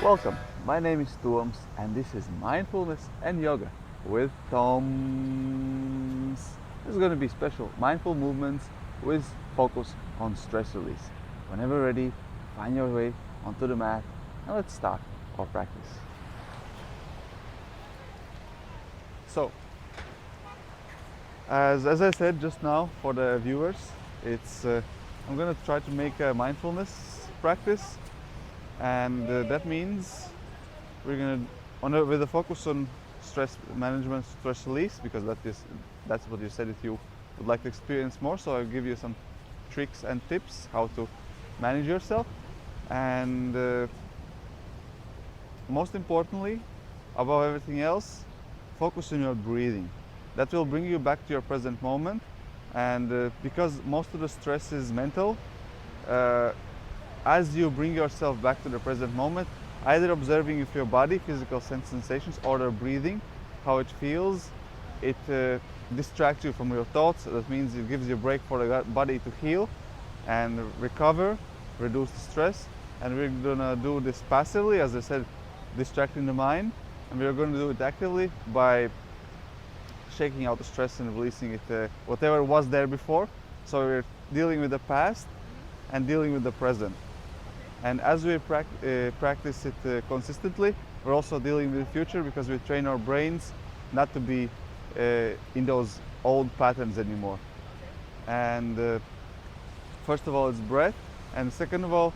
Welcome, my name is Toms and this is Mindfulness and Yoga with Toms. This is going to be special mindful movements with focus on stress release. Whenever ready, find your way onto the mat and let's start our practice. So, as I said just now for the viewers, I'm going to try to make a mindfulness practice, and that means we're going to with a focus on stress management, stress release, because that's what you said if you would like to experience more. So I'll give you some tricks and tips how to manage yourself, and most importantly, above everything else, focus on your breathing. That will bring you back to your present moment, and because most of the stress is mental, as you bring yourself back to the present moment, either observing with your body, physical sensations, or the breathing, how it feels, it distracts you from your thoughts. That means it gives you a break for the body to heal and recover, reduce the stress. And we're gonna do this passively, as I said, distracting the mind, and we're going to do it actively by shaking out the stress and releasing it, whatever was there before. So we're dealing with the past and dealing with the present. And as we practice it consistently, we're also dealing with the future, because we train our brains not to be in those old patterns anymore. And first of all, it's breath, and second of all,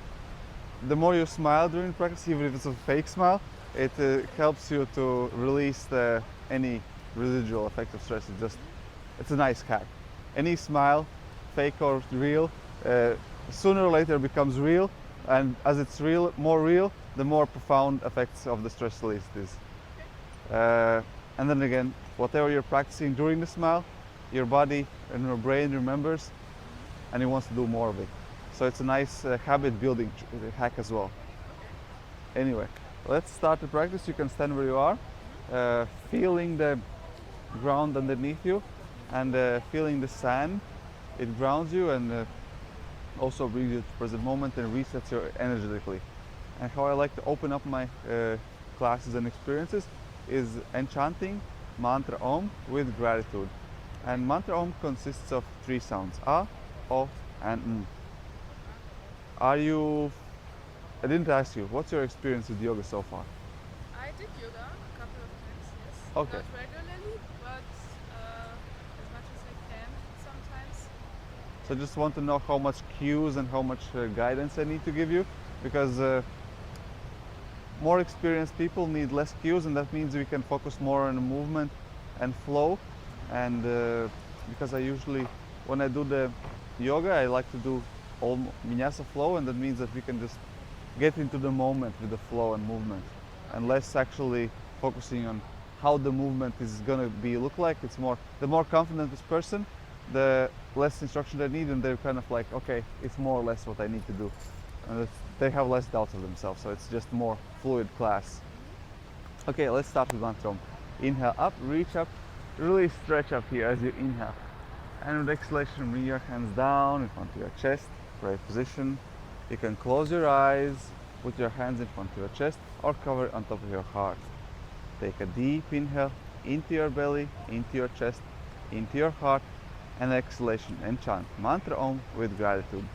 the more you smile during practice, even if it's a fake smile, it helps you to release any residual effect of stress. It's a nice hack. Any smile, fake or real, sooner or later becomes real, and as it's more real, the more profound effects of the stress release it is. And then again, whatever you're practicing during the smile, your body and your brain remembers, and it wants to do more of it. So it's a nice habit building hack as well. Anyway, let's start the practice. You can stand where you are, feeling the ground underneath you, and feeling the sand. It grounds you and also brings you to the present moment and resets you energetically. And how I like to open up my classes and experiences is enchanting mantra Om with gratitude. And mantra Om consists of 3 sounds: A, O, and N. I didn't ask you, what's your experience with yoga so far? I did yoga a couple of times, yes. Okay. Not regularly, but as much as I can sometimes. So I just want to know how much cues and how much guidance I need to give you, because more experienced people need less cues, and that means we can focus more on movement and flow. And because I usually, when I do the yoga, I like to do all vinyasa flow, and that means that we can just get into the moment with the flow and movement, and less actually focusing on how the movement is gonna look like. It's more, the more confident this person, the less instruction they need, and they're kind of like, okay, it's more or less what I need to do, and they have less doubts of themselves. So it's just more fluid class. Okay, let's start with mantra Om. Inhale up, reach up, really stretch up here as you inhale, and with exhalation, bring your hands down in front of your chest. Great position. You can close your eyes, put your hands in front of your chest, or cover it on top of your heart. Take a deep inhale into your belly, into your chest, into your heart, and exhalation, and chant mantra Om with gratitude.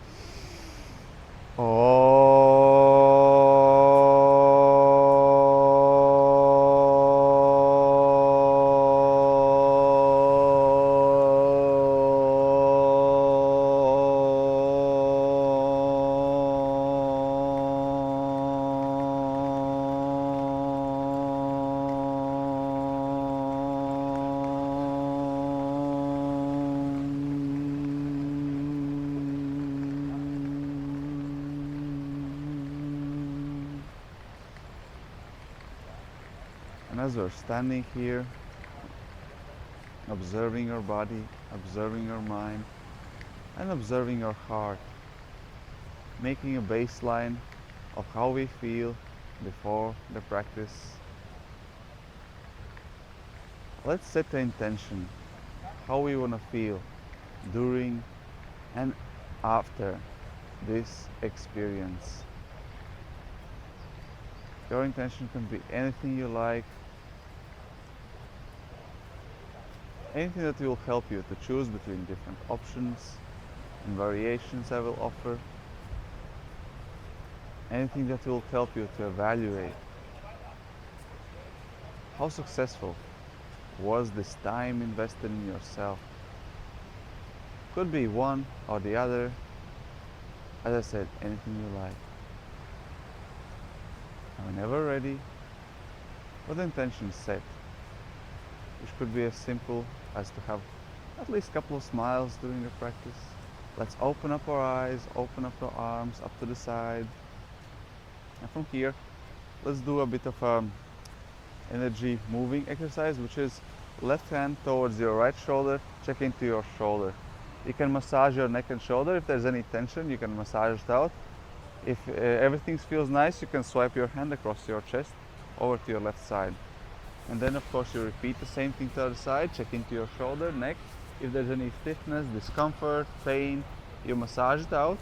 And as we're standing here, observing your body, observing your mind, and observing your heart, making a baseline of how we feel before the practice, let's set the intention how we want to feel during and after this experience. Your intention can be anything you like, anything that will help you to choose between different options and variations I will offer. Anything that will help you to evaluate how successful was this time invested in yourself. Could be one or the other. As I said, anything you like. And whenever ready, with the intention set, which could be as simple as to have at least a couple of smiles during the practice. Let's open up our eyes, open up our arms up to the side. And from here, let's do a bit of energy moving exercise, which is left hand towards your right shoulder, check into your shoulder. You can massage your neck and shoulder. If there's any tension, you can massage it out. If everything feels nice, you can swipe your hand across your chest over to your left side. And then of course you repeat the same thing to the other side, check into your shoulder, neck. If there's any stiffness, discomfort, pain, you massage it out.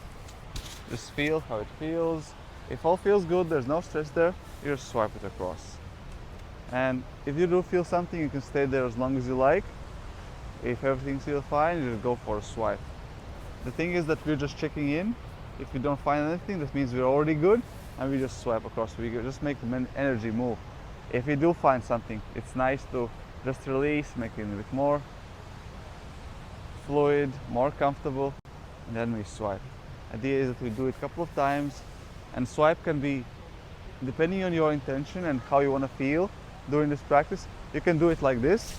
Just feel how it feels. If all feels good, there's no stress there, you just swipe it across. And if you do feel something, you can stay there as long as you like. If everything feels fine, you just go for a swipe. The thing is that we're just checking in. If we don't find anything, that means we're already good, and we just swipe across. We just make the energy move. If we do find something, it's nice to just release, make it a bit more fluid, more comfortable, and then we swipe. The idea is that we do it a couple of times, and swipe can be, depending on your intention and how you want to feel during this practice, you can do it like this.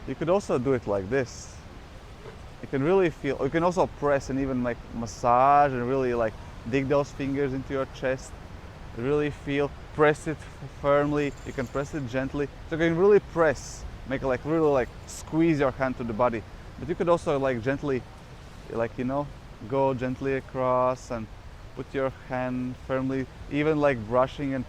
You could also do it like this. You can really feel, you can also press and even like massage and really like dig those fingers into your chest. Really feel, press it firmly, you can press it gently. So you can really press, make it like really like squeeze your hand to the body. But you could also like gently, like, you know, go gently across and put your hand firmly, even like brushing and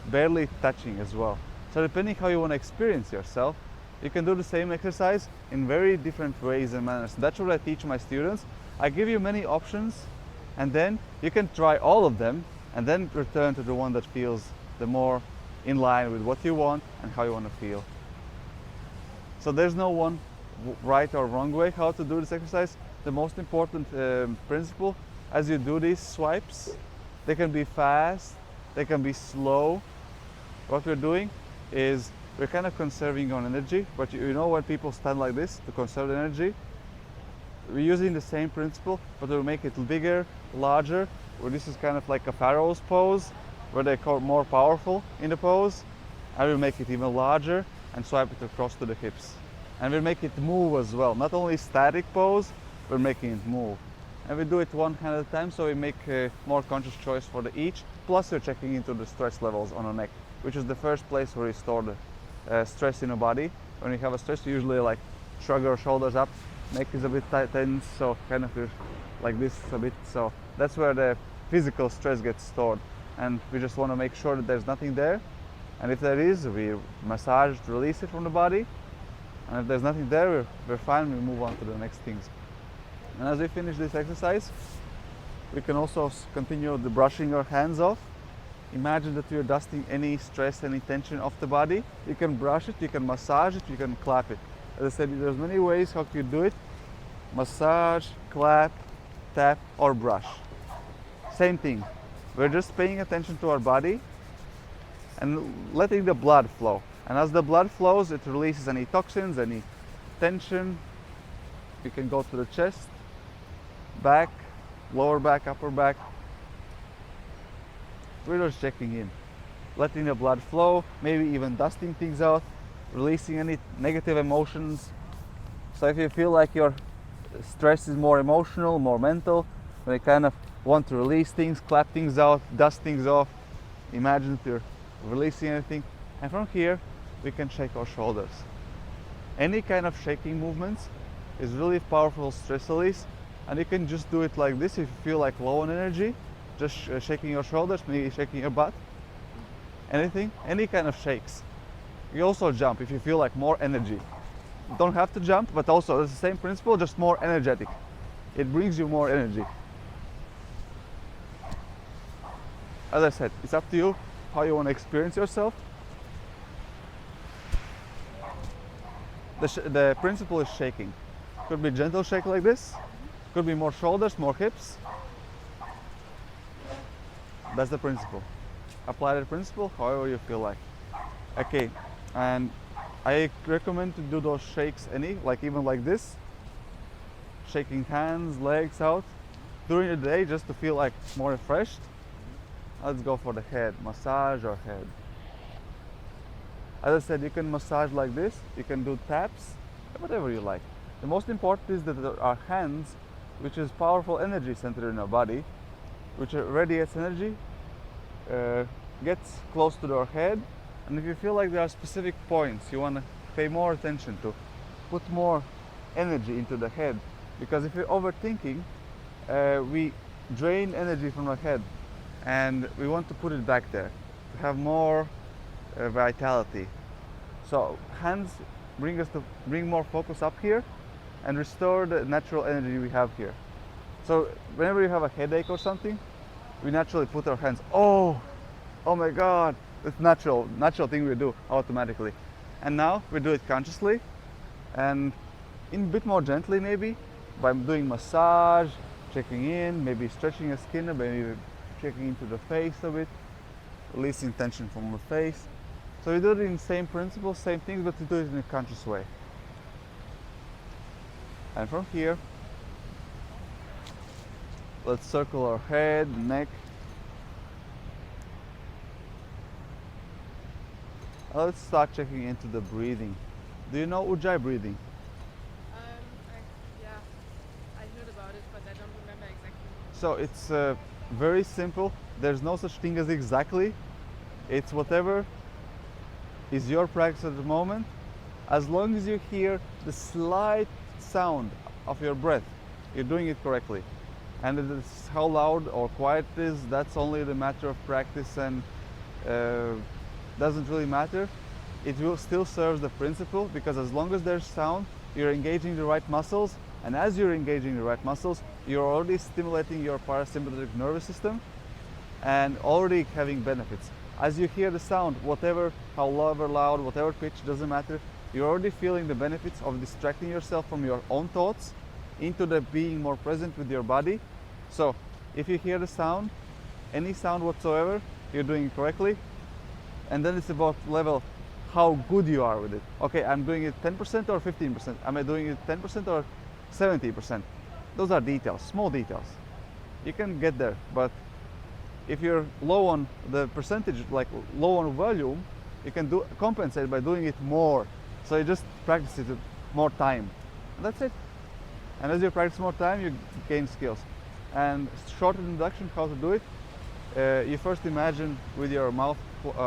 barely touching as well. So depending how you want to experience yourself, you can do the same exercise in very different ways and manners. That's what I teach my students. I give you many options, and then you can try all of them and then return to the one that feels the more in line with what you want and how you want to feel. So there's no one right or wrong way how to do this exercise. The most important principle as you do these swipes, they can be fast, they can be slow. What we're doing is we're kind of conserving on energy, but you know when people stand like this to conserve energy, we're using the same principle, but we'll make it bigger, larger. Well, this is kind of like a pharaoh's pose, where they're more powerful in the pose. And we'll make it even larger and swipe it across to the hips. And we'll make it move as well. Not only static pose, we're making it move. And we do it one hand at a time, so we make a more conscious choice for the each. Plus we're checking into the stress levels on the neck, which is the first place where we store the stress in the body. When we have a stress, we usually like shrug our shoulders up, neck is a bit tense, so kind of like this a bit. So that's where the physical stress gets stored, and we just want to make sure that there's nothing there. And if there is, we massage to release it from the body. And if there's nothing there, we're fine, we move on to the next things. And as we finish this exercise, we can also continue the brushing our hands off. Imagine that you're dusting any stress, any tension off the body. You can brush it, you can massage it, you can clap it. As I said, there's many ways how you do it. Massage, clap, tap, or brush. Same thing. We're just paying attention to our body and letting the blood flow. And as the blood flows, it releases any toxins, any tension. You can go to the chest, back, lower back, upper back. We're just checking in, letting the blood flow, maybe even dusting things out, releasing any negative emotions. So if you feel like your stress is more emotional, more mental, when you kind of want to release things, clap things out, dust things off, imagine that you're releasing anything. And from here, we can shake our shoulders. Any kind of shaking movements is really powerful stress release, and you can just do it like this if you feel like low on energy, just shaking your shoulders, maybe shaking your butt, anything, any kind of shakes. You also jump if you feel like more energy. You don't have to jump, but also it's the same principle, just more energetic. It brings you more energy. As I said, it's up to you how you want to experience yourself. The principle is shaking. Could be gentle shake like this. Could be more shoulders, more hips. That's the principle. Apply the principle however you feel like. Okay, and I recommend to do those shakes even like this. Shaking hands, legs out during the day just to feel like more refreshed. Let's go for the head, massage our head. As I said, you can massage like this, you can do taps, whatever you like. The most important is that our hands, which is powerful energy center in our body, which radiates energy, gets close to our head. And if you feel like there are specific points you want to pay more attention to, put more energy into the head. Because if you're overthinking, we drain energy from our head and we want to put it back there to have more vitality. So hands bring more focus up here and restore the natural energy we have here. So whenever you have a headache or something, we naturally put our hands, oh my God, it's natural thing we do automatically. And now we do it consciously and in a bit more gently maybe, by doing massage, checking in, maybe stretching the skin, maybe checking into the face a bit, releasing tension from the face. So we do it in the same principle, same things, but we do it in a conscious way. And from here, let's circle our head, neck. Let's start checking into the breathing. Do you know Ujjai breathing? Yeah, I heard about it, but I don't remember exactly. So it's very simple. There's no such thing as exactly. It's whatever is your practice at the moment. As long as you hear the slight sound of your breath, you're doing it correctly. And it is how loud or quiet it is, that's only the matter of practice and doesn't really matter. It will still serve the principle because as long as there's sound, you're engaging the right muscles, and as you're engaging the right muscles, you're already stimulating your parasympathetic nervous system and already having benefits. As you hear the sound, however loud, whatever pitch, doesn't matter, you're already feeling the benefits of distracting yourself from your own thoughts into the being more present with your body. So if you hear the sound, any sound whatsoever, you're doing it correctly. And then it's about level how good you are with it. Okay, I'm doing it 10% or 15%. Am I doing it 10% or 70%? Those are details, small details. You can get there, but if you're low on the percentage, like low on volume, you can compensate by doing it more. So you just practice it with more time. And that's it. And as you practice more time, you gain skills. And short introduction, how to do it. You first imagine with your mouth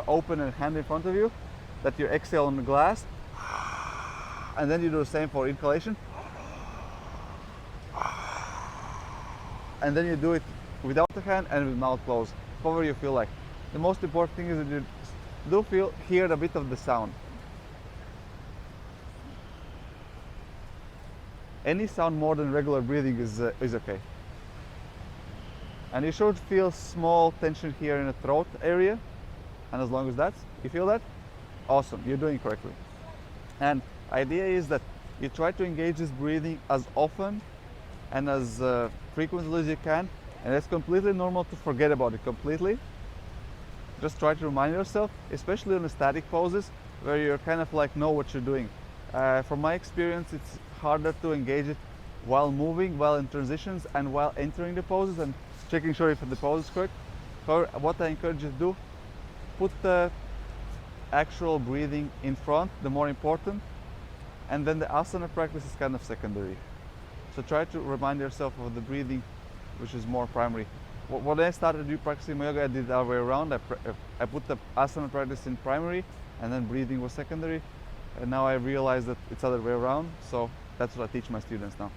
open and hand in front of you that you exhale on the glass, and then you do the same for inhalation, and then you do it without the hand and with mouth closed, however you feel like. The most important thing is that you do hear a bit of the sound. Any sound more than regular breathing is okay. And you should feel small tension here in the throat area. And as long as you feel that, awesome, you're doing it correctly. And idea is that you try to engage this breathing as often and as frequently as you can. And it's completely normal to forget about it completely. Just try to remind yourself, especially on the static poses where you're kind of like know what you're doing. From my experience, it's harder to engage it while moving, while in transitions, and while entering the poses and checking sure if the pose is correct. However, what I encourage you to do, put the actual breathing in front, the more important, and then the asana practice is kind of secondary. So try to remind yourself of the breathing, which is more primary. When I started practicing yoga, I did it the other way around. I put the asana practice in primary, and then breathing was secondary. And now I realize that it's the other way around, so that's what I teach my students now.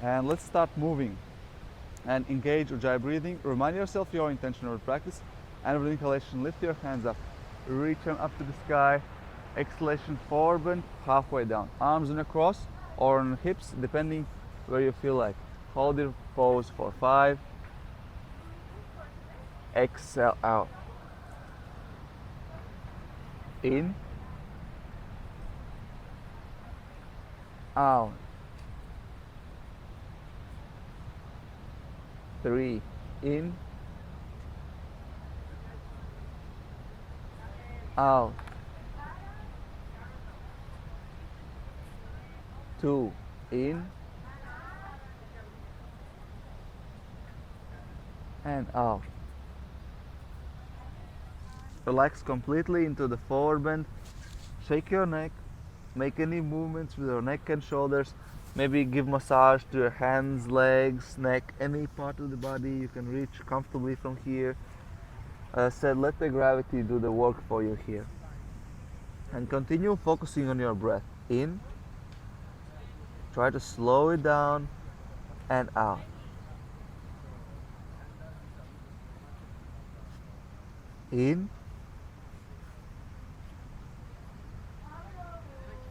And let's start moving and engage Ujjayi breathing. Remind yourself your intention of the practice, and with inhalation, lift your hands up, reach them up to the sky. Exhalation, forward bend, halfway down. Arms on a cross or on hips, depending where you feel like. Hold your pose for 5, Exhale out. In, out. 3, in, out. 2, in, and out. Relax completely into the forward bend. Shake your neck. Make any movements with your neck and shoulders. Maybe give massage to your hands, legs, neck, any part of the body you can reach comfortably from here. As I said, let the gravity do the work for you here. And continue focusing on your breath. In. Try to slow it down and out. In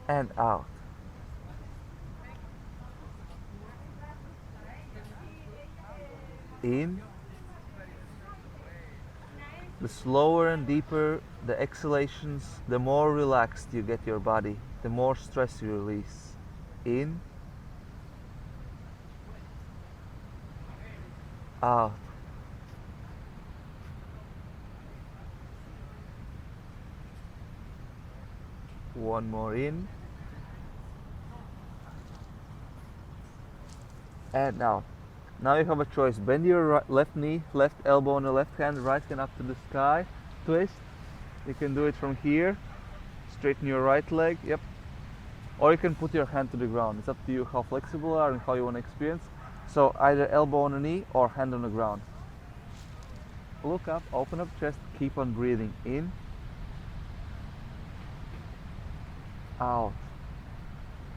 and out. In. The slower and deeper the exhalations, the more relaxed you get your body, the more stress you release. In. Out. One more in. And out. Now you have a choice. Bend your left knee, left elbow on the left hand, right hand up to the sky. Twist. You can do it from here. Straighten your right leg. Yep. Or you can put your hand to the ground. It's up to you how flexible you are and how you want to experience. So either elbow on the knee or hand on the ground. Look up, open up chest, keep on breathing. In. Out.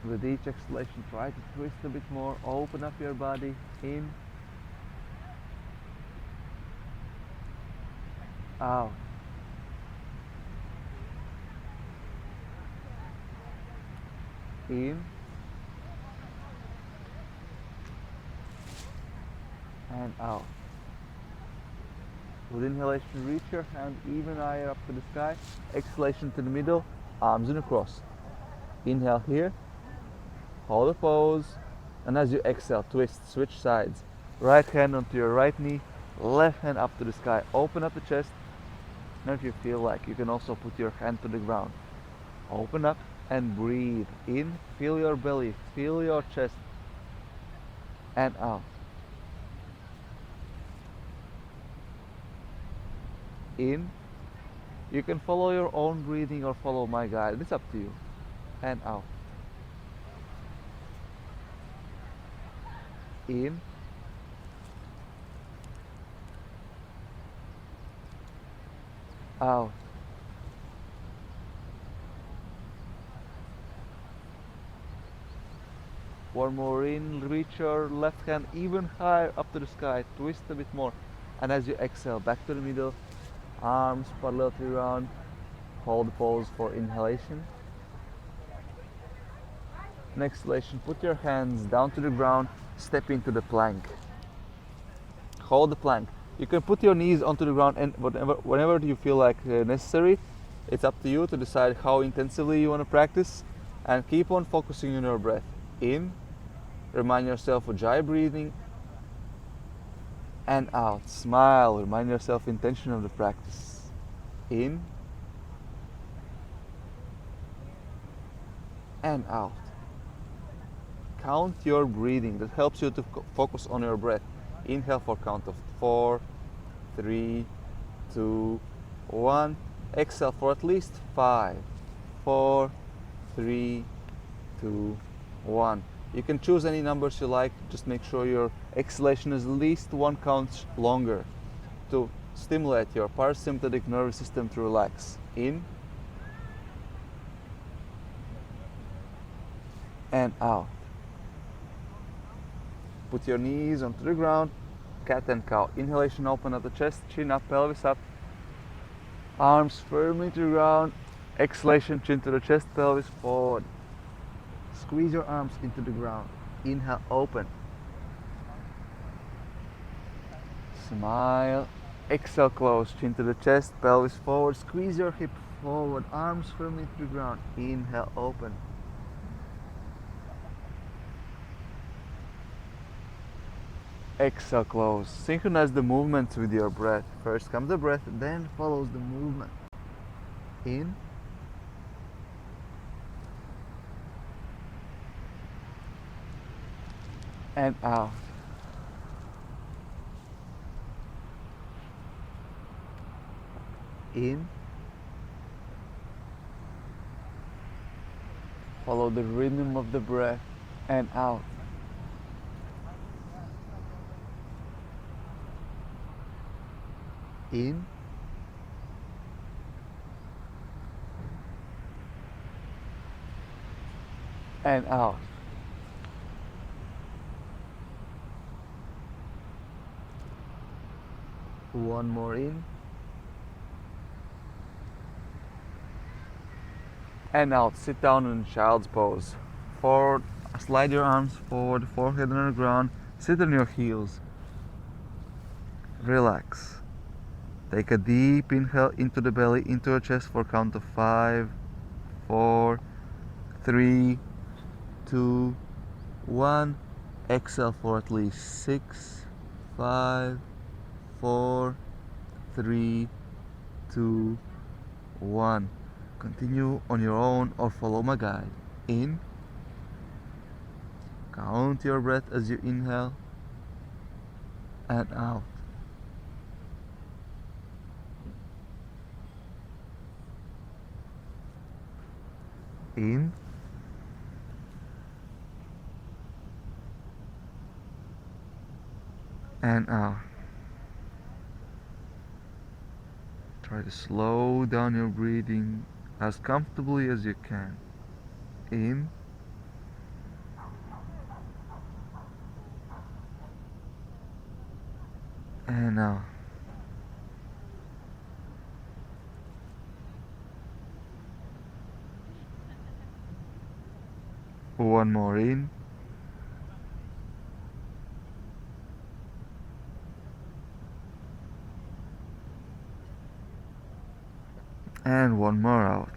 With each exhalation, try to twist a bit more, open up your body. In. Out. In. And out. With inhalation, reach your hand even higher up to the sky. Exhalation to the middle, arms in a cross. Inhale here. Hold the pose, and as you exhale, twist, switch sides. Right hand onto your right knee, left hand up to the sky. Open up the chest. Now if you feel like, you can also put your hand to the ground. Open up and breathe. In, feel your belly, feel your chest, and out. In. You can follow your own breathing or follow my guide. It's up to you. And out. In. Out. One more in, reach your left hand even higher up to the sky, twist a bit more. And as you exhale, back to the middle, arms parallel to the ground, hold the pose for inhalation. And exhalation, put your hands down to the ground, step into the plank. Hold the plank. You can put your knees onto the ground and whenever you feel like necessary. It's up to you to decide how intensively you want to practice, and keep on focusing on your breath. In, remind yourself of Ujjai breathing, and out. Smile, remind yourself intention of the practice. In, and out. Count your breathing. That helps you to focus on your breath. Inhale for count of 4, 3, 2, 1. Exhale for at least 5, 4, 3, 2, 1. You can choose any numbers you like. Just make sure your exhalation is at least 1 count longer to stimulate your parasympathetic nervous system to relax. In and out. Put your knees onto the ground, cat and cow. Inhalation, open up the chest, chin up, pelvis up. Arms firmly to the ground. Exhalation, chin to the chest, pelvis forward. Squeeze your arms into the ground. Inhale, open. Smile Exhale, close, chin to the chest, pelvis forward, squeeze your hip forward, arms firmly to the ground. Inhale, open. Exhale, close. Synchronize the movements with your breath. First comes the breath, then follows the movement. In. And out. In. Follow the rhythm of the breath and out. In. And out. One more in. And out. Sit down in child's pose. Forward, slide your arms forward, forehead on the ground. Sit on your heels. Relax. Take a deep inhale into the belly, into your chest for a count of 5, 4, 3, 2, 1. Exhale for at least 6, 5, 4, 3, 2, 1. Continue on your own or follow my guide. In. Count your breath as you inhale. And out. In. And out. Try to slow down your breathing as comfortably as you can. In. And out. One more in. And one more out.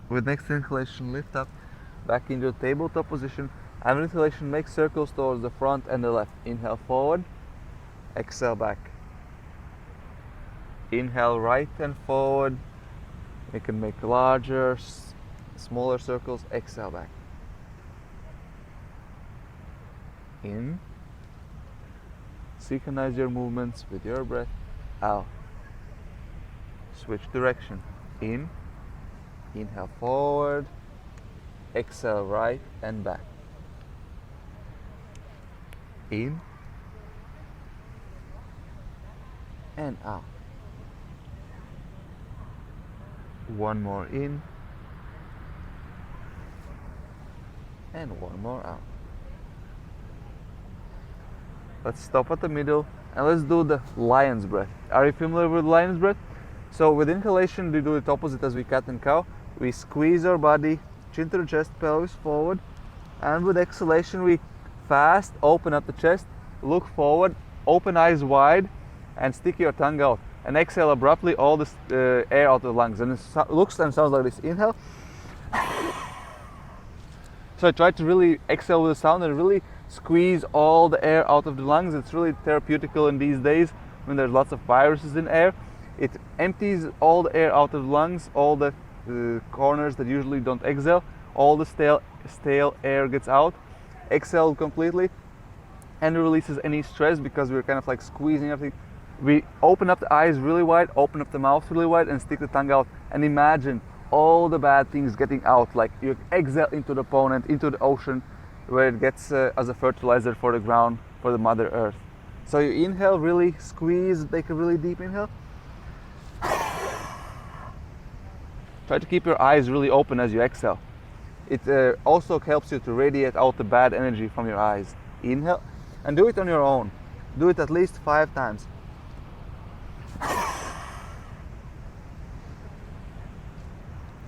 With next inhalation, lift up back into tabletop position. And with inhalation, make circles towards the front and the left. Inhale forward, exhale back. Inhale right and forward. You can make larger, smaller circles. Exhale back. In. Synchronize your movements with your breath. Out. Switch direction. In. Inhale forward. Exhale right and back. In. And out. One more in. And one more out. Let's stop at the middle and let's do the lion's breath. Are you familiar with lion's breath? So with inhalation, we do it opposite as we cat and cow. We squeeze our body, chin to the chest, pelvis forward. And with exhalation, we fast open up the chest, look forward, open eyes wide, and stick your tongue out. And exhale abruptly all this air out of the lungs. And it looks and sounds like this. Inhale. So I try to really exhale with a sound and really squeeze all the air out of the lungs. It's really therapeutical in these days when there's lots of viruses in air. It empties all the air out of the lungs, all the corners that usually don't exhale. All the stale air gets out. Exhale completely and releases any stress because we're kind of like squeezing everything. We open up the eyes really wide, open up the mouth really wide, and stick the tongue out. And imagine all the bad things getting out. Like you exhale into the opponent, into the ocean, where it gets as a fertilizer for the ground, for the Mother Earth. So you inhale, really squeeze, take a really deep inhale. Try to keep your eyes really open as you exhale. It also helps you to radiate out the bad energy from your eyes. Inhale, and do it on your own. Do it at least 5 times.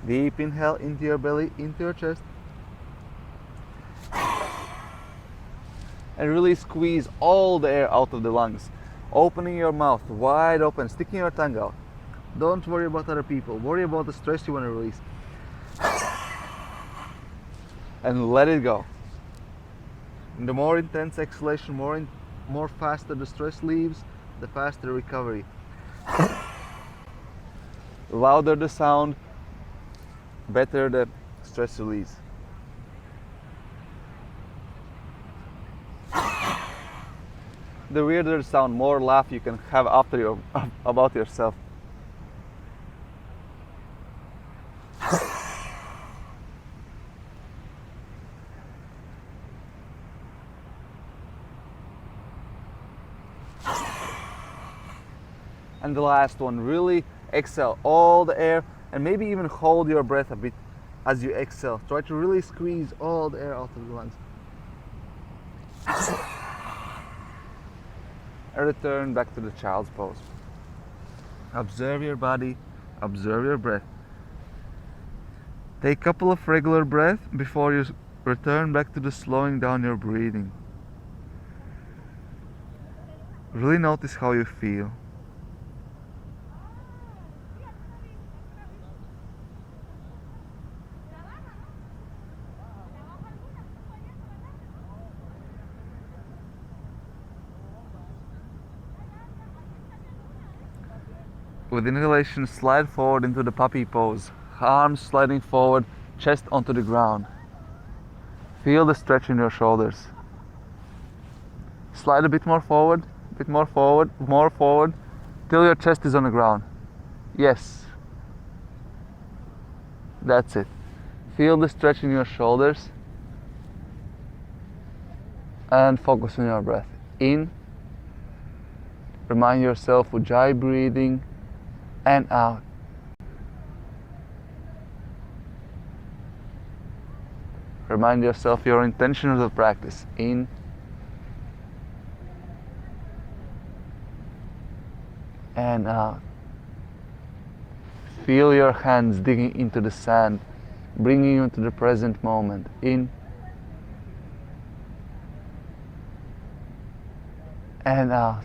Deep inhale into your belly, into your chest. and really squeeze all the air out of the lungs. Opening your mouth wide open, sticking your tongue out. Don't worry about other people. Worry about the stress you want to release. And let it go. And the more intense exhalation, more faster the stress leaves, the faster the recovery. Louder the sound, better the stress release. The weirder the sound, more laugh you can have after you about yourself. And the last one, really exhale all the air and maybe even hold your breath a bit as you exhale. Try to really squeeze all the air out of the lungs. And return back to the child's pose. Observe your body, observe your breath. Take a couple of regular breaths before you return back to the slowing down your breathing. Really notice how you feel. With inhalation, slide forward into the puppy pose. Arms sliding forward, chest onto the ground. Feel the stretch in your shoulders. Slide a bit more forward, more forward, till your chest is on the ground. Yes. That's it. Feel the stretch in your shoulders. And focus on your breath. In. Remind yourself Ujjai breathing. And out. Remind yourself your intention of the practice. In. And out. Feel your hands digging into the sand, bringing you into the present moment. In. And out.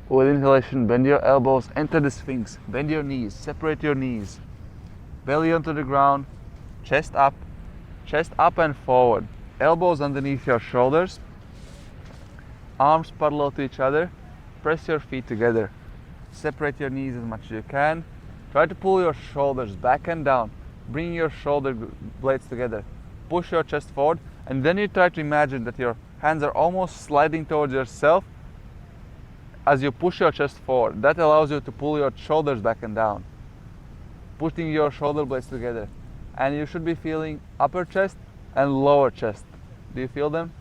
With inhalation, bend your elbows, enter the Sphinx, bend your knees, separate your knees. Belly onto the ground, chest up and forward. Elbows underneath your shoulders, arms parallel to each other, press your feet together. Separate your knees as much as you can. Try to pull your shoulders back and down, bring your shoulder blades together. Push your chest forward, and then you try to imagine that your hands are almost sliding towards yourself as you push your chest forward. That allows you to pull your shoulders back and down, putting your shoulder blades together. And you should be feeling upper chest and lower chest. Do you feel them?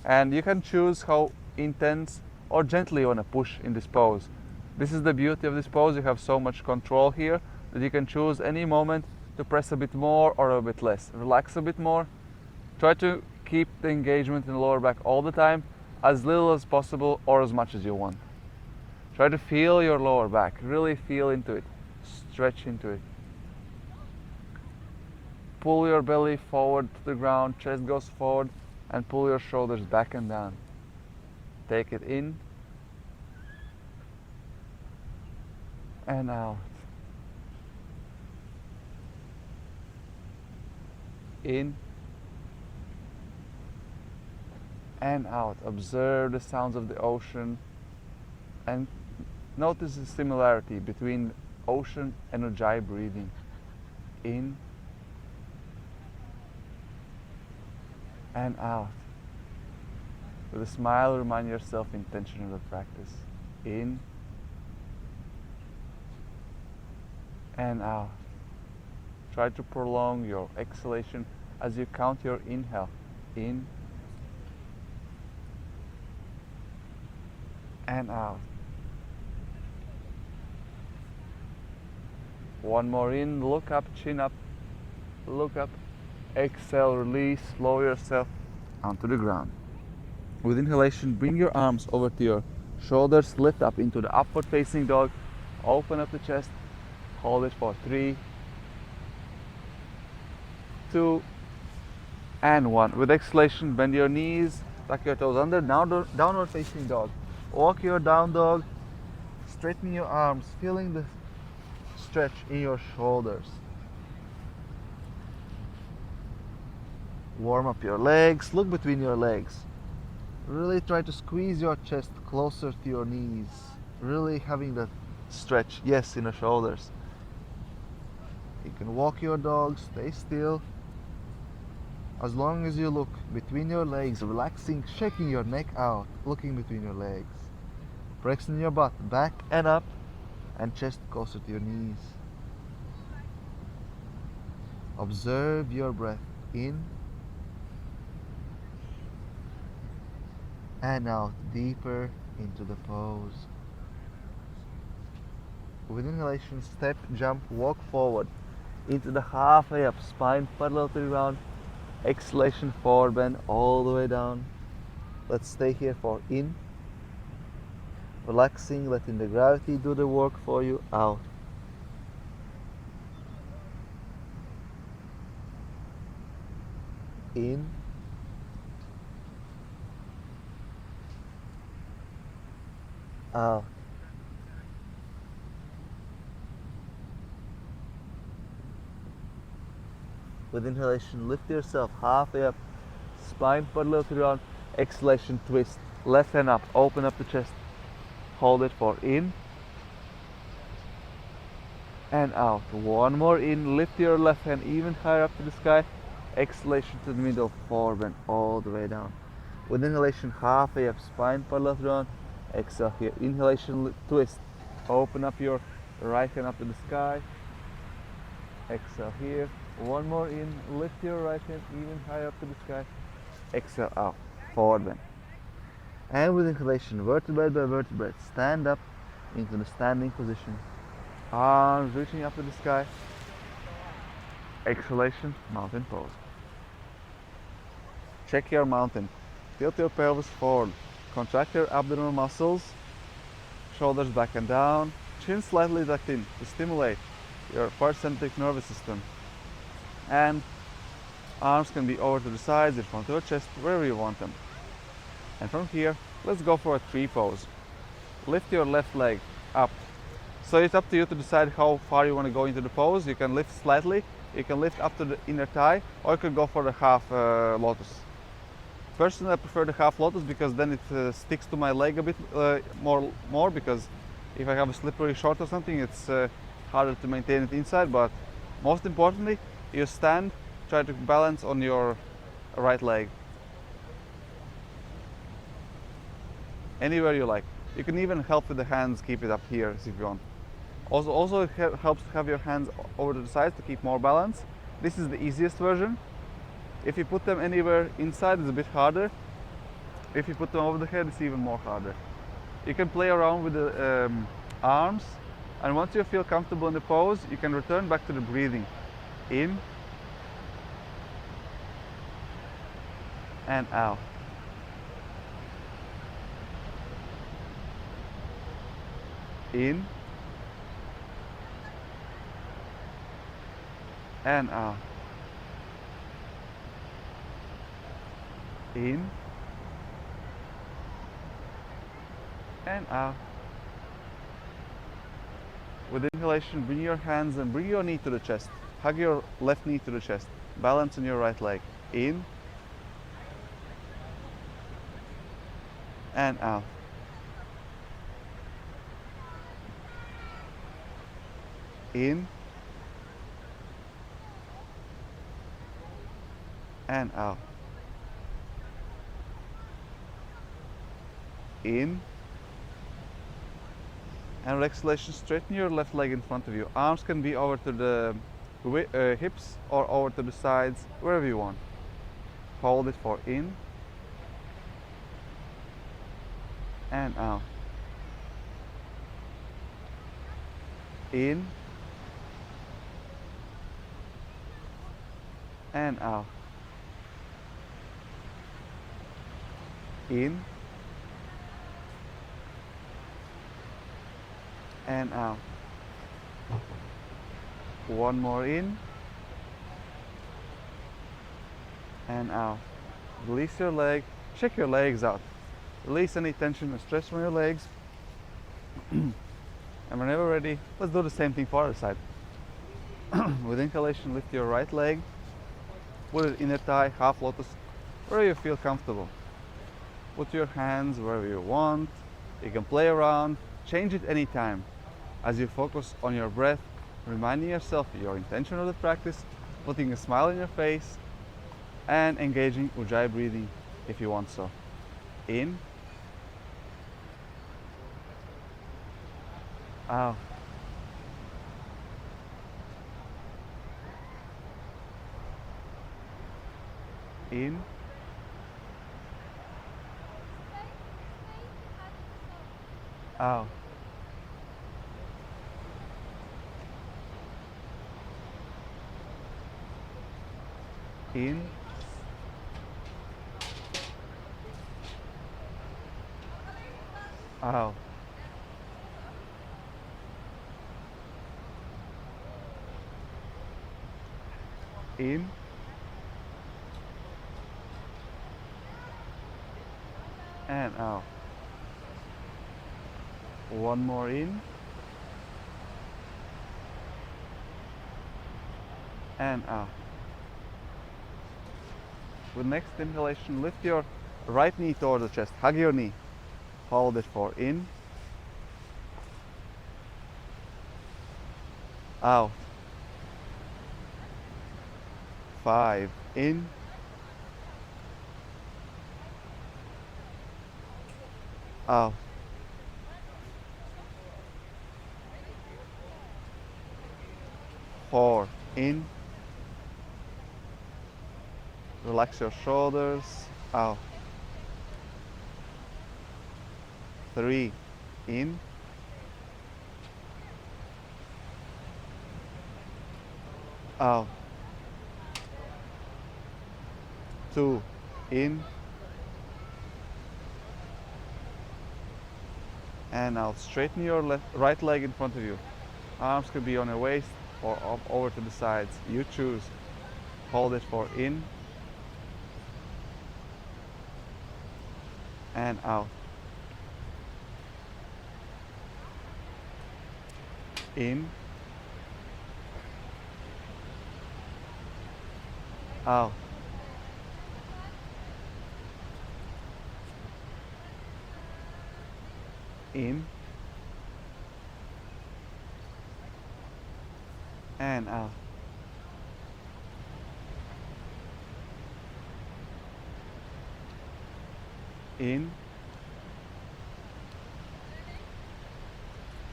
And you can choose how intense or gently you want to push in this pose. This is the beauty of this pose. You have so much control here that you can choose any moment to press a bit more or a bit less. Relax a bit more. Try to keep the engagement in the lower back all the time, as little as possible or as much as you want. Try to feel your lower back, really feel into it, stretch into it. Pull your belly forward to the ground, chest goes forward, and pull your shoulders back and down. Take it in and out. In and out. Observe the sounds of the ocean and notice the similarity between ocean and Ujjai breathing. In and out. With a smile, remind yourself intention of the practice. In and out. Try to prolong your exhalation as you count your inhale. In and out. One more in, look up, chin up, look up, exhale, release, lower yourself onto the ground. With inhalation, bring your arms over to your shoulders, lift up into the upward facing dog, open up the chest, hold it for 3, 2, and 1. With exhalation, bend your knees, tuck your toes under. Now downward facing dog. Walk your down dog, straighten your arms, feeling the stretch in your shoulders. Warm up your legs, look between your legs. Really try to squeeze your chest closer to your knees. Really having that stretch, yes, in the shoulders. You can walk your dog, stay still. As long as you look between your legs, relaxing, shaking your neck out, looking between your legs. Flexing your butt back and up, and chest closer to your knees. Observe your breath in and out, deeper into the pose. With inhalation, step, jump, walk forward into the halfway up, spine parallel to the ground. Exhalation, forward bend all the way down. Let's stay here for in. Relaxing, letting the gravity do the work for you. Out. In. Out. With inhalation, lift yourself halfway up, spine parallel to the ground. Exhalation, twist, left hand up, open up the chest. Hold it for in and out. One more in, lift your left hand even higher up to the sky. Exhalation to the middle, forward bend all the way down. With inhalation, halfway up, spine parallel to the ground. Exhale here, inhalation, twist, open up your right hand up to the sky. Exhale here, one more in, lift your right hand even higher up to the sky. Exhale out, forward bend. And with inhalation, vertebrae by vertebrae, stand up into the standing position. Arms reaching up to the sky. Exhalation, mountain pose. Check your mountain. Tilt your pelvis forward. Contract your abdominal muscles. Shoulders back and down. Chin slightly tucked in to stimulate your parasympathetic nervous system. And arms can be over to the sides, in front of your chest, wherever you want them. And from here, let's go for a tree pose. Lift your left leg up. So it's up to you to decide how far you want to go into the pose. You can lift slightly, you can lift up to the inner thigh, or you can go for the half lotus. Personally, I prefer the half lotus because then it sticks to my leg a bit more, because if I have a slippery short or something, it's harder to maintain it inside. But most importantly, you stand, try to balance on your right leg. Anywhere you like. You can even help with the hands, keep it up here if you want. Also it helps to have your hands over to the sides to keep more balance. This is the easiest version. If you put them anywhere inside, it's a bit harder. If you put them over the head, it's even more harder. You can play around with the arms, and once you feel comfortable in the pose, you can return back to the breathing. In and out. In and out. In and out. With inhalation, bring your hands and bring your knee to the chest. Hug your left knee to the chest. Balance on your right leg. In and out. In and out. In and with exhalation, straighten your left leg in front of you. Arms can be over to the hips or over to the sides, wherever you want. Hold it for in and out. In and out. In and out. One more in and out. Release your leg, check your legs out. Release any tension and stress from your legs. And whenever ready, let's do the same thing for the other side. With inhalation, lift your right leg, put it inner thigh, half lotus, where you feel comfortable. Put your hands wherever you want. You can play around, change it anytime. As you focus on your breath, reminding yourself your intention of the practice, putting a smile on your face, and engaging Ujjai breathing if you want so. In, out. In, out. In, out. In, and out. One more in, and out. With next inhalation, lift your right knee towards the chest, hug your knee. Hold it for in, out. 5, in, out. 4, in. Relax your shoulders, out. 3, in. Out. 2, in. And out. Straighten your right leg in front of you. Arms could be on your waist or up over to the sides. You choose. Hold it for in. And out. In. Out. In. And out. In.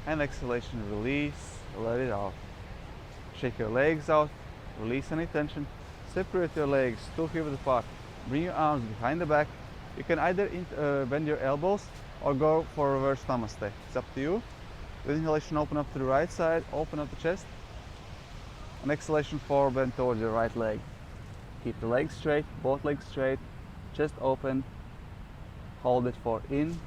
And exhalation, release, let it out. Shake your legs out, release any tension. Separate your legs 2 hips apart. Bring your arms behind the back. You can either bend your elbows or go for reverse namaste. It's up to you. With inhalation, open up to the right side, open up the chest. And exhalation, forward bend towards your right leg. Keep the legs straight, both legs straight, chest open. Hold it for in.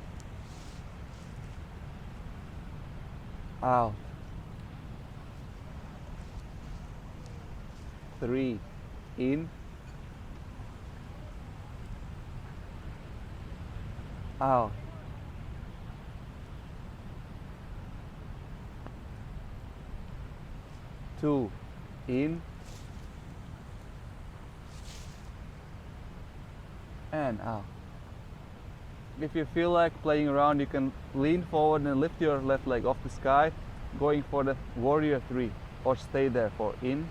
Out. 3, in. Out. 2, in. And out. If you feel like playing around, you can lean forward and lift your left leg off the sky, going for the warrior 3, or stay there for in.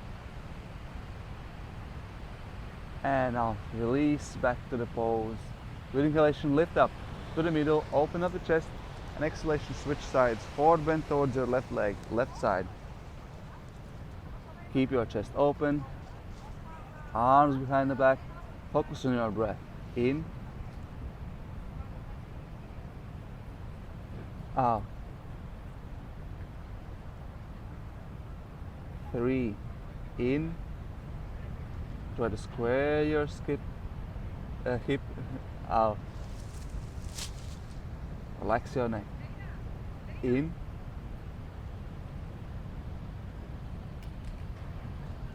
And out. Release back to the pose. With inhalation, lift up to the middle, open up the chest, and exhalation, switch sides. Forward bend towards your left leg, left side. Keep your chest open, arms behind the back, focus on your breath. In. Out. 3, in. Try to square your hip. Out. Relax your neck. In.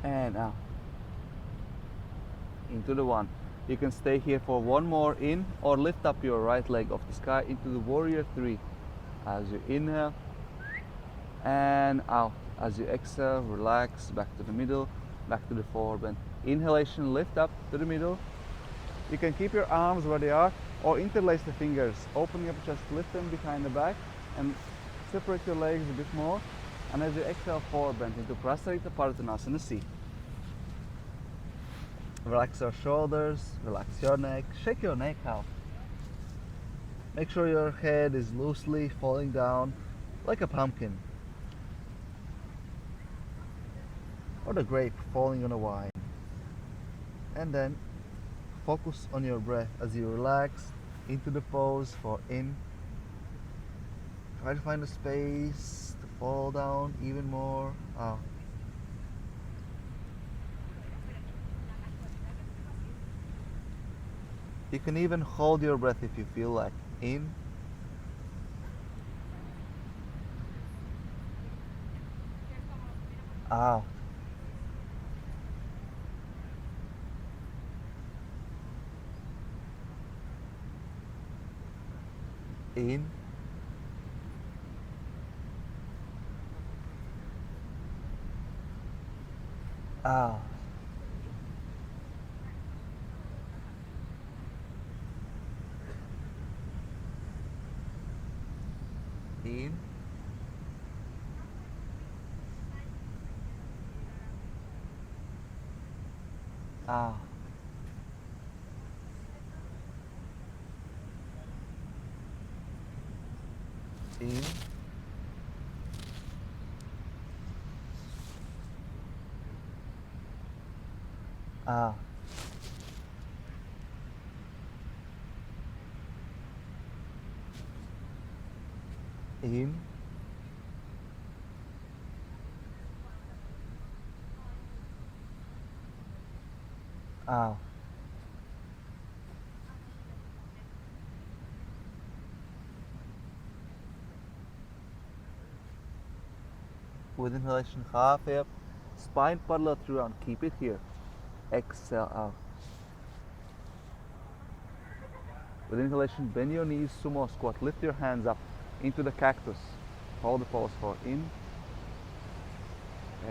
And out. into the 1. You can stay here for one more in, or lift up your right leg off the sky into the warrior 3. As you inhale and out. As you exhale, relax, back to the middle, back to the forward bend. Inhalation, lift up to the middle. You can keep your arms where they are, or interlace the fingers, opening up your chest, lift them behind the back, and separate your legs a bit more. And as you exhale, forward bend into Prasarita Partanasana C. Relax your shoulders, relax your neck, shake your neck out. Make sure your head is loosely falling down like a pumpkin, or the grape falling on a wine. And then focus on your breath as you relax into the pose for in. Try to find a space to fall down even more out. You can even hold your breath if you feel like. In. Out. In. Out. In. Out. In. Out. In. Out. With inhalation, halfway up, spine parallel through round. Keep it here. Exhale out. With inhalation, bend your knees, Sumo Squat. Lift your hands up into the cactus. Hold the pose for in.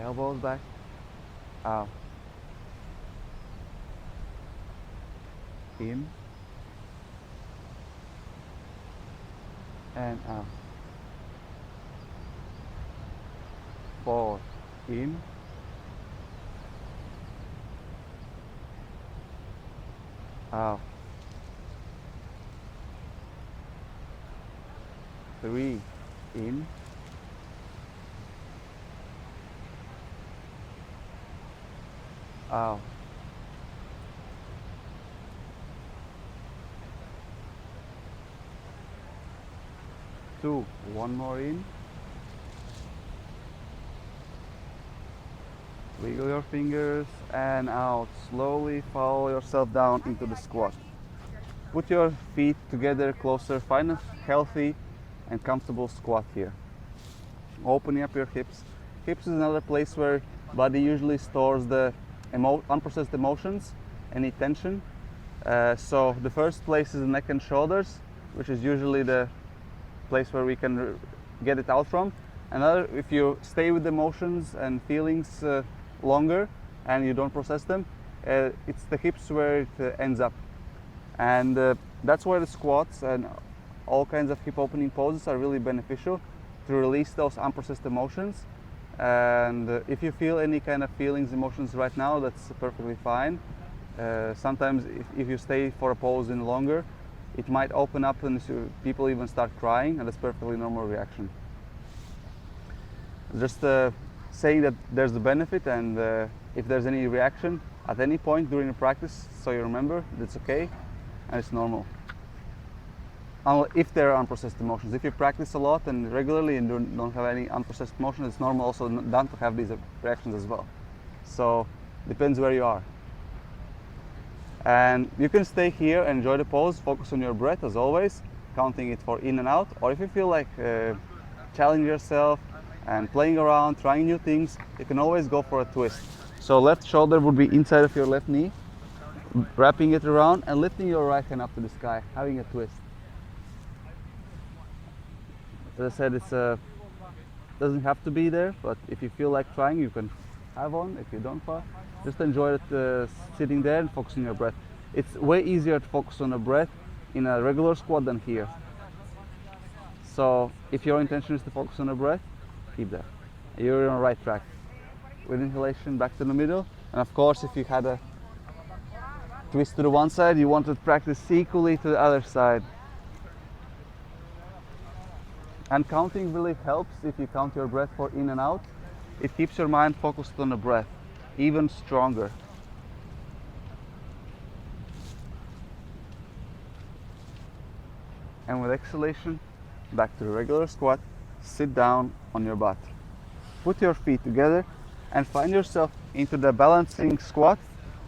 Elbows back. Out. In. And out. Forward. In. Out. 3. In. Out. 2. One more in. Wiggle your fingers and out. Slowly follow yourself down into the squat. Put your feet together closer. Find a healthy and comfortable squat here. Opening up your hips. Hips is another place where body usually stores the unprocessed emotions, any tension. So the first place is the neck and shoulders, which is usually the place where we can get it out from. Another, if you stay with the emotions and feelings longer and you don't process them, it's the hips where it ends up. And that's why the squats and all kinds of hip opening poses are really beneficial to release those unprocessed emotions. And if you feel any kind of feelings, emotions right now, that's perfectly fine. Sometimes if you stay for a pose in longer, it might open up and people even start crying, and that's perfectly normal reaction. Just saying that there's the benefit, and if there's any reaction at any point during the practice, so you remember that's okay and it's normal. If there are unprocessed emotions. If you practice a lot and regularly and don't have any unprocessed emotions, it's normal also not to have these reactions as well. So depends where you are. And you can stay here and enjoy the pose, focus on your breath as always, counting it for in and out. Or if you feel like challenging yourself and playing around, trying new things, you can always go for a twist. So left shoulder would be inside of your left knee, Wrapping it around and lifting your right hand up to the sky, having a twist. As I said, it's doesn't have to be there, but if you feel like trying, you can have one. If you don't, just enjoy it sitting there and focus on your breath. It's way easier to focus on the breath in a regular squat than here. So if your intention is to focus on the breath, keep that. You're on the right track. With inhalation, back to the middle. And of course, if you had a twist to the one side, you want to practice equally to the other side. And counting really helps if you count your breath for in and out. It keeps your mind focused on the breath, even stronger. And with exhalation, back to the regular squat, sit down on your butt. Put your feet together and find yourself into the balancing squat,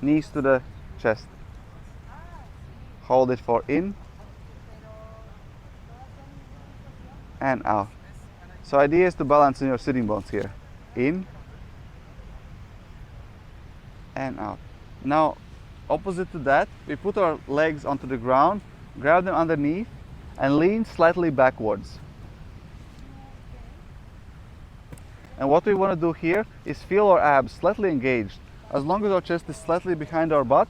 knees to the chest. Hold it for in and out. So idea is to balance in your sitting bones here. In and out. Now, opposite to that, we put our legs onto the ground, grab them underneath and lean slightly backwards. And what we want to do here is feel our abs slightly engaged. As long as our chest is slightly behind our butt,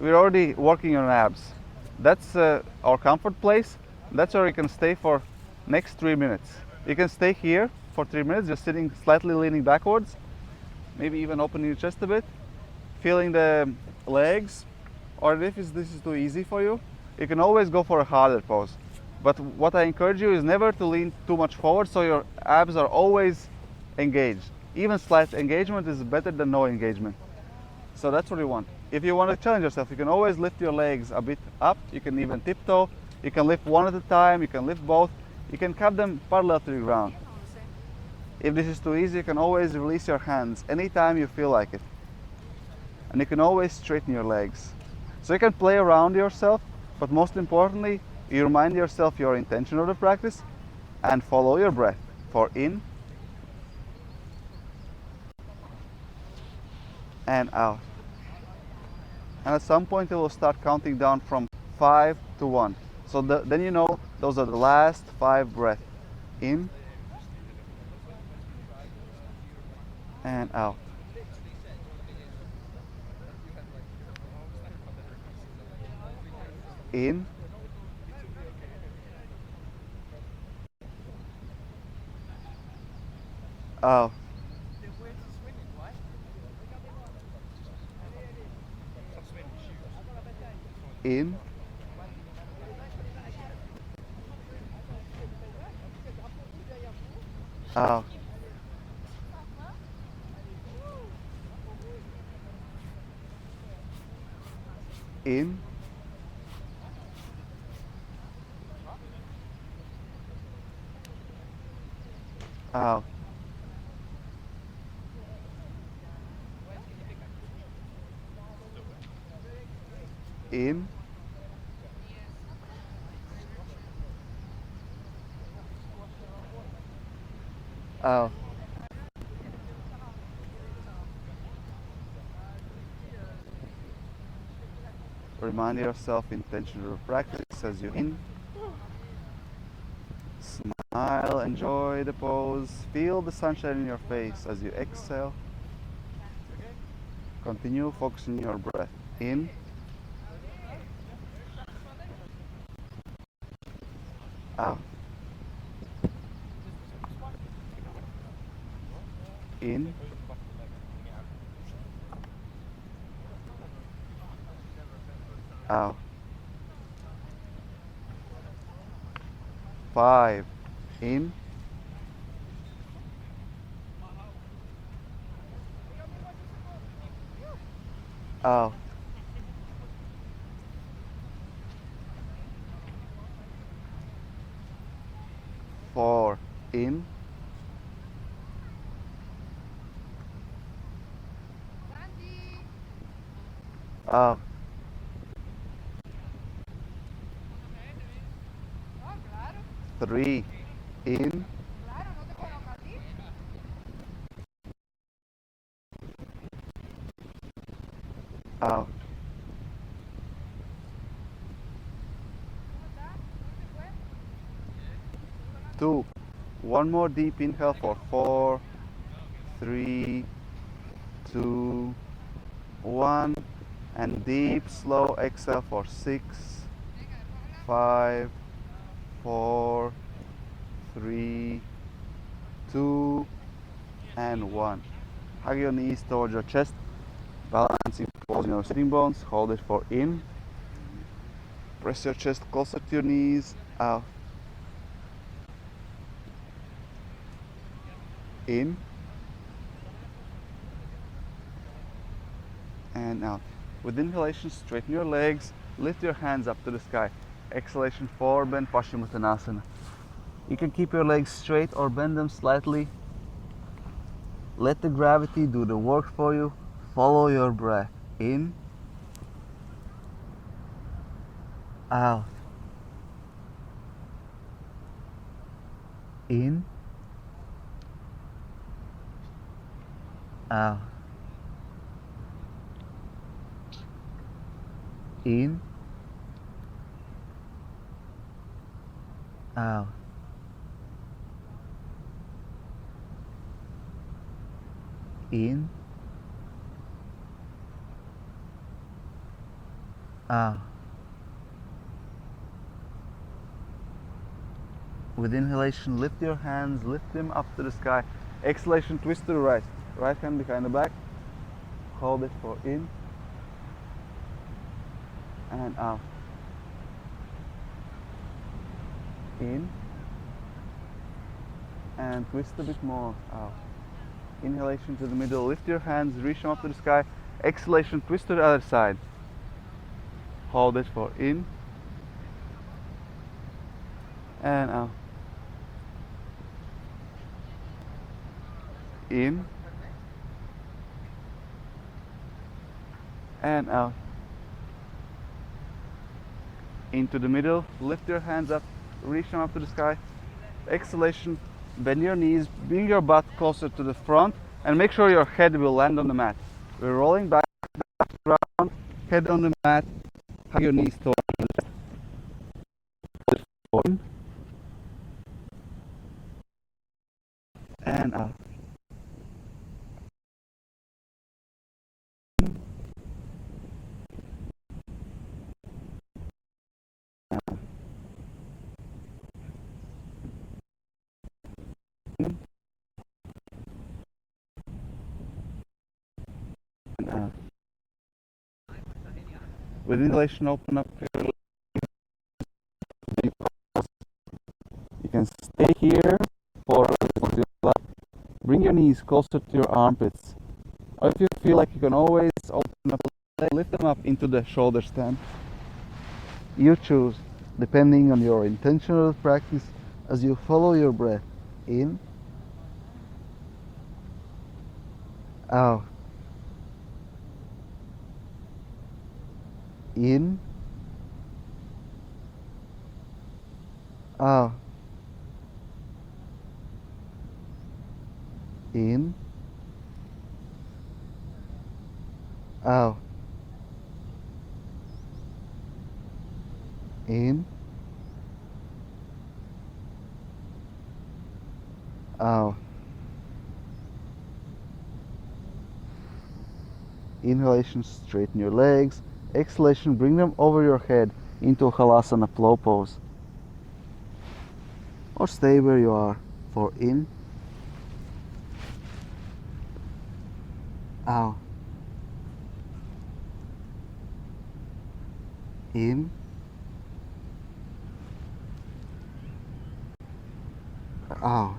we're already working on abs. That's our comfort place. That's where we can stay for next 3 minutes. You can stay here for 3 minutes, just sitting slightly leaning backwards, maybe even opening your chest a bit, feeling the legs, or if this is too easy for you, you can always go for a harder pose. But what I encourage you is never to lean too much forward, so your abs are always engaged. Even slight engagement is better than no engagement. So that's what you want. If you want to challenge yourself, you can always lift your legs a bit up. You can even tiptoe. You can lift one at a time. You can lift both. You can cup them parallel to the ground. If this is too easy, you can always release your hands anytime you feel like it. And you can always straighten your legs. So you can play around yourself, but most importantly, you remind yourself your intention of the practice and follow your breath for in and out. And at some point it will start counting down from 5 to 1. So then you know those are the last 5 breaths. In and out. In out. In out. In out. In out. Remind yourself intention of practice as you in. Smile, enjoy the pose, feel the sunshine in your face as you exhale. Continue focusing your breath in out. In out. 5 in out. 4 in out. 3 in out. 2. One more deep inhale for 4, 3, 2, 1. And deep, slow exhale for 6, 5, 4, 3, 2, and 1. Hug your knees towards your chest, balancing pose in your sitting bones. Hold it for in. Press your chest closer to your knees, out, in, and out. With inhalation, straighten your legs, lift your hands up to the sky. Exhalation, forward bend, Paschimottanasana. You can keep your legs straight or bend them slightly. Let the gravity do the work for you. Follow your breath. In, out, in, out, in, out, in, out. With inhalation, lift your hands, lift them up to the sky. Exhalation, twist to the right. Right hand behind the back. Hold it for in and out. In and twist a bit more out. Inhalation to the middle, lift your hands, reach them up to the sky. Exhalation, twist to the other side. Hold it for in and out. In and out. Into the middle, lift your hands up, reach them up to the sky. Exhalation, bend your knees, bring your butt closer to the front, and make sure your head will land on the mat. We're rolling back, round, head on the mat, hug your knees towards the left. And out. And out. With inhalation, open up your legs. You can stay here for bring your knees closer to your armpits. Or if you feel like you can always open up the leg, lift them up into the shoulder stand. You choose, depending on your intentional practice, as you follow your breath in, out, in, out, in, out, in, out. Inhalation, straighten your legs. Exhalation, bring them over your head into Halasana flow pose. Or stay where you are for in, out, in, out,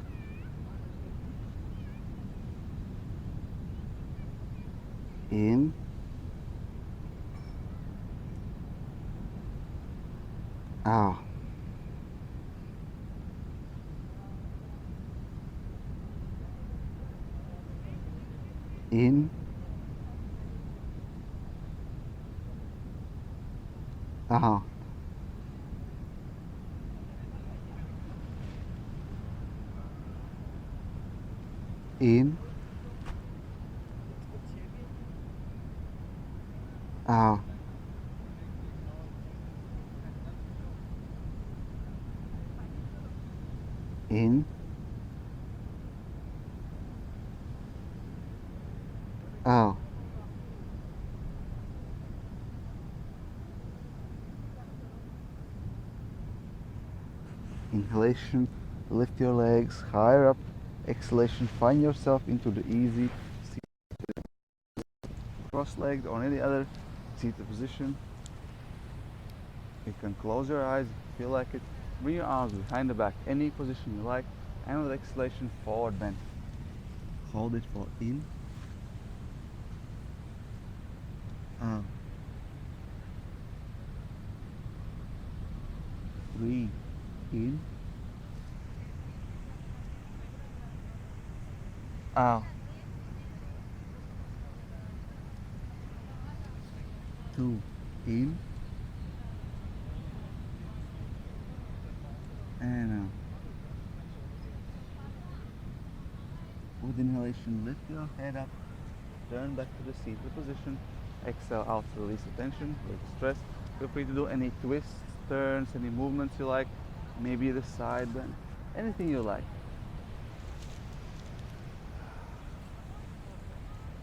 in, out, in, out, in, out, In. Out. Inhalation, lift your legs higher up. Exhalation, find yourself into the easy cross-legged or any other seated position. You can close your eyes if you feel like it. Bring your arms behind the back, any position you like, and with exhalation, forward bend. Hold it for in, out. Breathe in, out. 2, in, and out. With inhalation, lift your head up, turn back to the seated position. Exhale out to release the tension, release stress. Feel free to do any twists, turns, any movements you like, maybe the side bend, anything you like.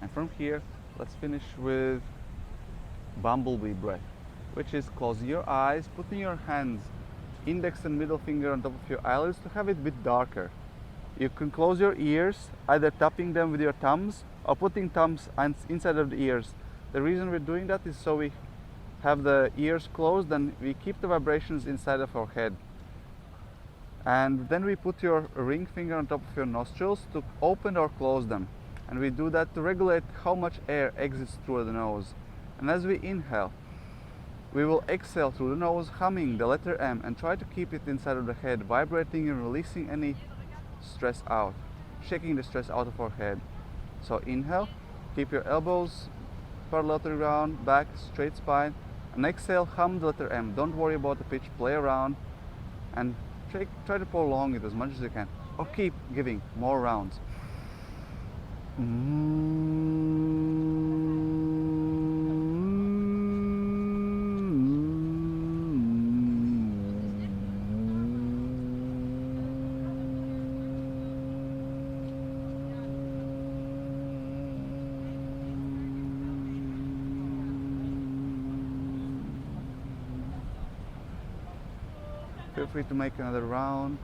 And from here, let's finish with Bumblebee Breath, which is closing your eyes, putting your hands, index and middle finger on top of your eyelids to have it a bit darker. You can close your ears, either tapping them with your thumbs or putting thumbs inside of the ears. The reason we're doing that is so we have the ears closed and we keep the vibrations inside of our head. And then we put your ring finger on top of your nostrils to open or close them. And we do that to regulate how much air exits through the nose. And as we inhale, we will exhale through the nose, humming the letter M, and try to keep it inside of the head, vibrating and releasing any stress out, shaking the stress out of our head. So inhale, keep your elbows parallel to the ground, back, straight spine, and exhale, hum the letter M. Don't worry about the pitch, play around, and try to prolong it as much as you can, or keep giving more rounds. Feel free to make another round.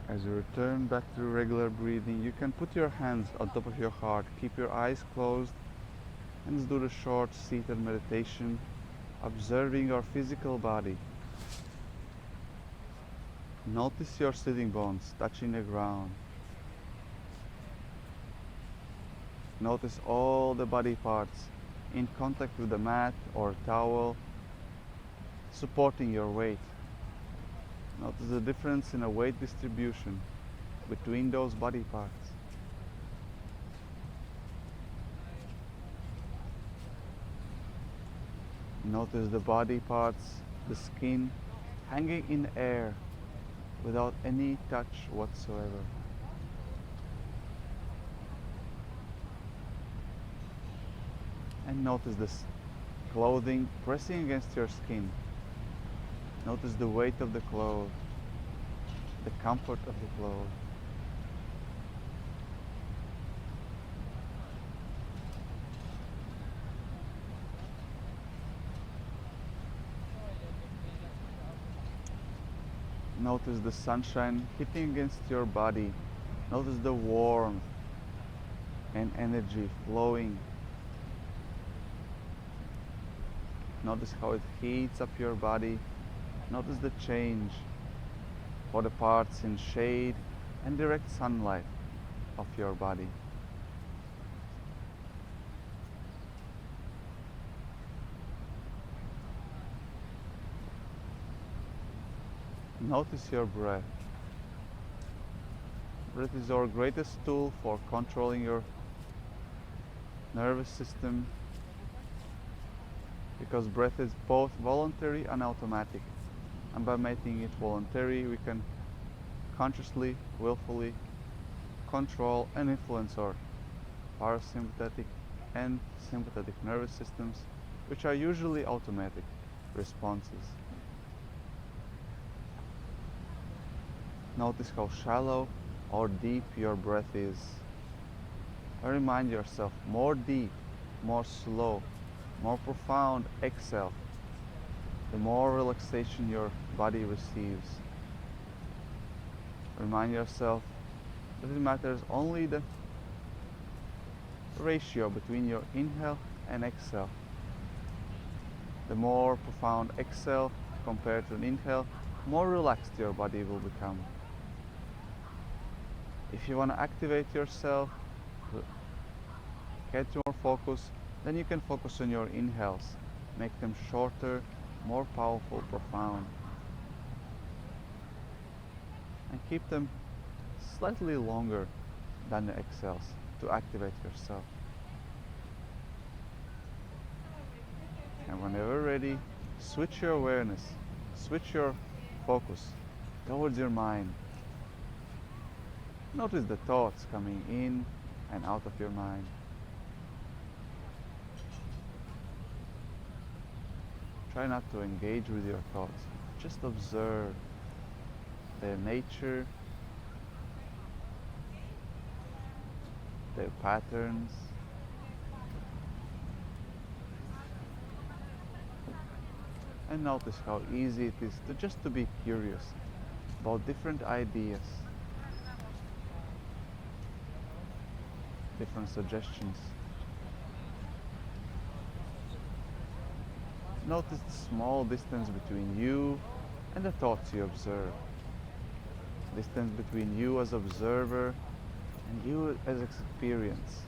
As you return back to regular breathing, you can put your hands on top of your heart, keep your eyes closed, and just do the short seated meditation, observing your physical body. Notice your sitting bones touching the ground. Notice all the body parts in contact with the mat or towel, supporting your weight. Notice the difference in a weight distribution between those body parts. Notice the body parts, the skin, hanging in air without any touch whatsoever. And notice this clothing pressing against your skin. Notice the weight of the cloth, the comfort of the cloth. Notice the sunshine hitting against your body. Notice the warmth and energy flowing. Notice how it heats up your body. Notice the change for the parts in shade and direct sunlight of your body. Notice your breath. Breath is our greatest tool for controlling your nervous system, because breath is both voluntary and automatic. And by making it voluntary, we can consciously, willfully control and influence our parasympathetic and sympathetic nervous systems, which are usually automatic responses. Notice how shallow or deep your breath is. And remind yourself, more deep, more slow, more profound exhale, the more relaxation your body receives. Remind yourself that it matters only the ratio between your inhale and exhale. The more profound exhale compared to an inhale, more relaxed your body will become. If you want to activate yourself, get more focus, then you can focus on your inhales. Make them shorter, more powerful, profound. And keep them slightly longer than the exhales to activate yourself. And whenever ready, switch your awareness, switch your focus towards your mind. Notice the thoughts coming in and out of your mind. Try not to engage with your thoughts. Just observe their nature, their patterns. And notice how easy it is to just to be curious about different ideas, different suggestions. Notice the small distance between you and the thoughts you observe. Distance between you as observer and you as experience.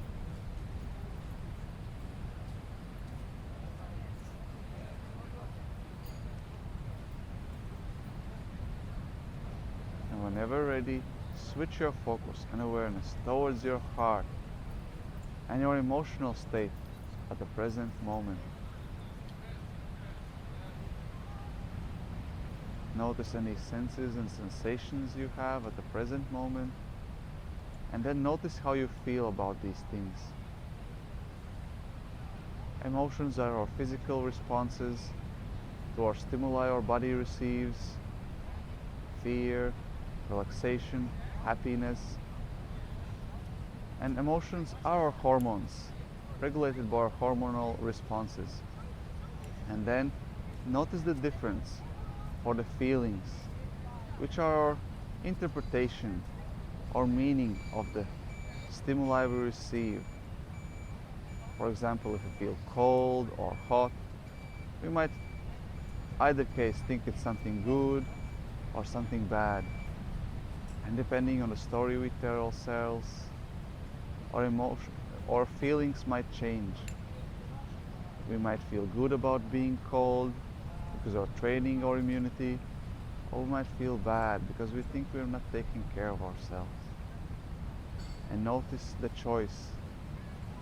And whenever ready, switch your focus and awareness towards your heart and your emotional state at the present moment. Notice any senses and sensations you have at the present moment, and then notice how you feel about these things. Emotions are our physical responses to our stimuli our body receives: fear, relaxation, happiness. And emotions are our hormones, regulated by our hormonal responses. And then notice the difference for the feelings, which are our interpretation or meaning of the stimuli we receive. For example, if we feel cold or hot, we might either case think it's something good or something bad. And depending on the story we tell ourselves, our emotion or feelings might change. We might feel good about being cold because of training or immunity, or we might feel bad because we think we're not taking care of ourselves. And notice the choice,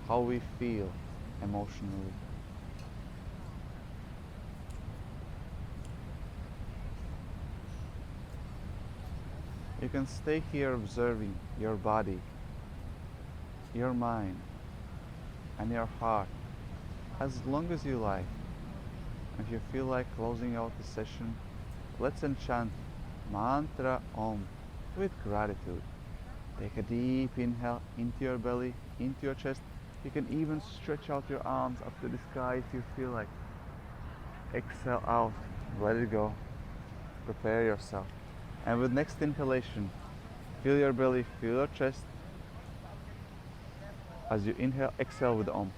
how we feel emotionally. You can stay here observing your body, your mind, and your heart as long as you like. If you feel like closing out the session, let's enchant mantra Om with gratitude. Take a deep inhale into your belly, into your chest. You can even stretch out your arms up to the sky if you feel like. Exhale out, let it go. Prepare yourself. And with next inhalation, feel your belly, feel your chest. As you inhale, exhale with Om.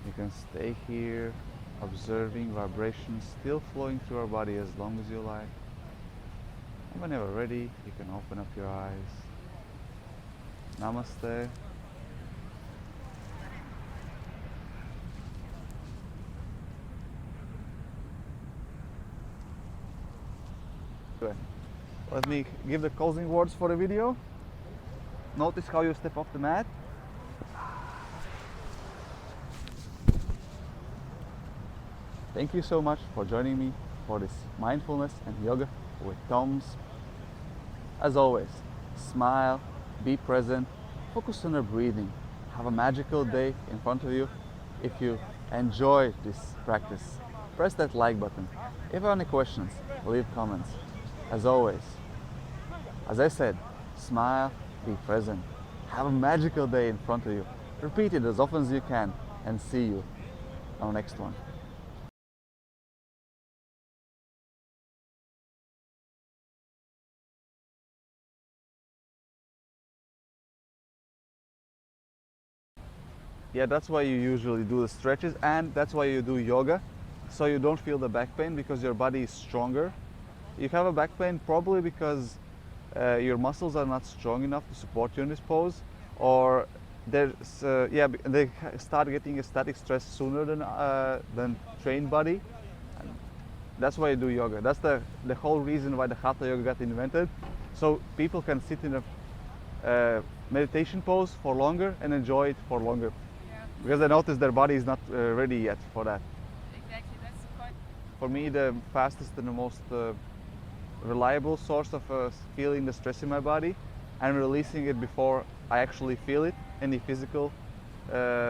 You can stay here, observing vibrations still flowing through our body as long as you like. And whenever ready, you can open up your eyes. Namaste. Let me give the closing words for the video. Notice how you step off the mat. Thank you so much for joining me for this mindfulness and yoga with Toms. As always, smile, be present, focus on your breathing. Have a magical day in front of you. If you enjoy this practice, press that like button. If you have any questions, leave comments. As always, as I said, smile, be present. Have a magical day in front of you. Repeat it as often as you can, and see you on the next one. Yeah, that's why you usually do the stretches, and that's why you do yoga, so you don't feel the back pain because your body is stronger. You have a back pain probably because your muscles are not strong enough to support you in this pose, or they start getting a static stress sooner than trained body. And that's why you do yoga. That's the whole reason why the Hatha yoga got invented, so people can sit in a meditation pose for longer and enjoy it for longer. Yeah. Because I noticed their body is not ready yet for that. Exactly, that's the point. For me, the fastest and the most reliable source of feeling the stress in my body and releasing it before I actually feel it, any physical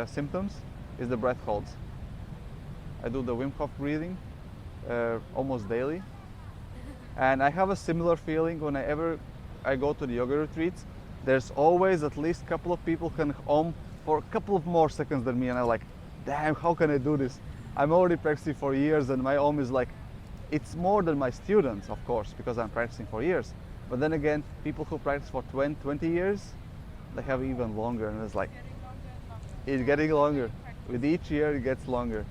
symptoms, is the breath holds. I do the Wim Hof breathing almost daily, and I have a similar feeling whenever I go to the yoga retreats. There's always at least a couple of people can om for a couple of more seconds than me, and I'm like, damn, how can I do this? I'm already practicing for years, and my om is like, it's more than my students, of course, because I'm practicing for years. But then again, people who practice for 20 years, they have even longer, and it's like, Getting longer and longer. it's getting longer. Practice. With each year, it gets longer.